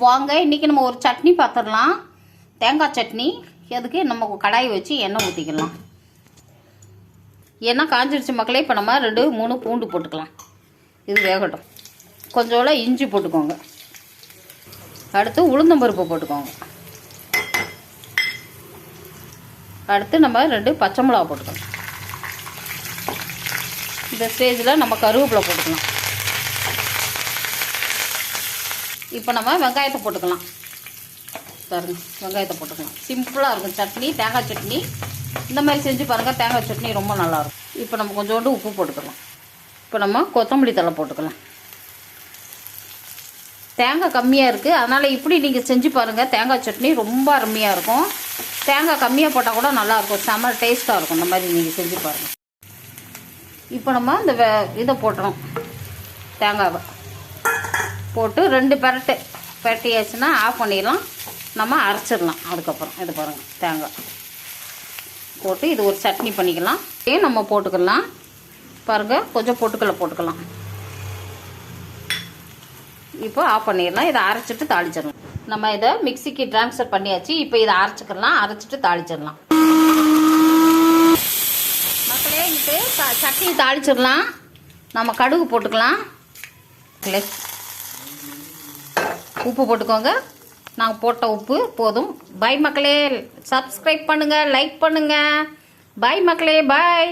வாங்க இன்றைக்கி நம்ம ஒரு சட்னி பார்த்துடலாம். தேங்காய் சட்னி. அதுக்கு நம்ம கடாய் வச்சு எண்ணெய் ஊற்றிக்கலாம். எண்ணெய் காஞ்சிடுச்சு மக்களே. இப்போ நம்ம 2-3 பூண்டு போட்டுக்கலாம். இது வேகட்டும். கொஞ்சோட இஞ்சி போட்டுக்கோங்க. அடுத்து உளுந்தம்பருப்பு போட்டுக்கோங்க. அடுத்து நம்ம 2 பச்சை மிளகா போட்டுக்கலாம். இந்த ஸ்டேஜில் நம்ம கருவேப்பிலை போட்டுக்கலாம். இப்போ நம்ம வெங்காயத்தை போட்டுக்கலாம். பாருங்க, வெங்காயத்தை போட்டுக்கலாம். சிம்பிளாக இருக்கும் சட்னி, தேங்காய் சட்னி. இந்த மாதிரி செஞ்சு பாருங்கள், தேங்காய் சட்னி ரொம்ப நல்லாயிருக்கும். இப்போ நம்ம கொஞ்சோண்டு உப்பு போட்டுக்கலாம். இப்போ நம்ம கொத்தமல்லி தழை போட்டுக்கலாம். தேங்காய் கம்மியாக இருக்குது, அதனால் இப்படி நீங்கள் செஞ்சு பாருங்கள். தேங்காய் சட்னி ரொம்ப அருமையாக இருக்கும். தேங்காய் கம்மியாக போட்டால் கூட நல்லாயிருக்கும், செம்ம டேஸ்ட்டாக இருக்கும். இந்த மாதிரி நீங்கள் செஞ்சு பாருங்கள். இப்போ நம்ம இந்த இதை போட்டுறோம். தேங்காவை போட்டு 2 பெரட்டியாச்சுன்னா ஆஃப் பண்ணிடலாம். நம்ம அரைச்சிடலாம். அதுக்கப்புறம் இது பாருங்கள், தேங்காய் போட்டு இது ஒரு சட்னி பண்ணிக்கலாம். நம்ம போட்டுக்கலாம். பாருங்கள், கொஞ்சம் பொட்டுக்கல்லை போட்டுக்கலாம். இப்போ ஆஃப் பண்ணிடலாம். இதை அரைச்சிட்டு தாளிச்சிடலாம். நம்ம இதை மிக்சிக்கு ட்ரான்ஸ்ஃபர் பண்ணியாச்சு. இப்போ இதை அரைச்சிக்கலாம். அரைச்சிட்டு தாளிச்சிடலாம். மக்களே, இது சட்னி தாளிச்சிடலாம். நம்ம கடுகு போட்டுக்கலாம். உப்பு போட்டுக்கோங்க. நாங்கள் போட்ட உப்பு போதும். பை மக்களே. சப்ஸ்கிரைப் பண்ணுங்கள், லைக் பண்ணுங்கள். பை மக்களே, பாய்.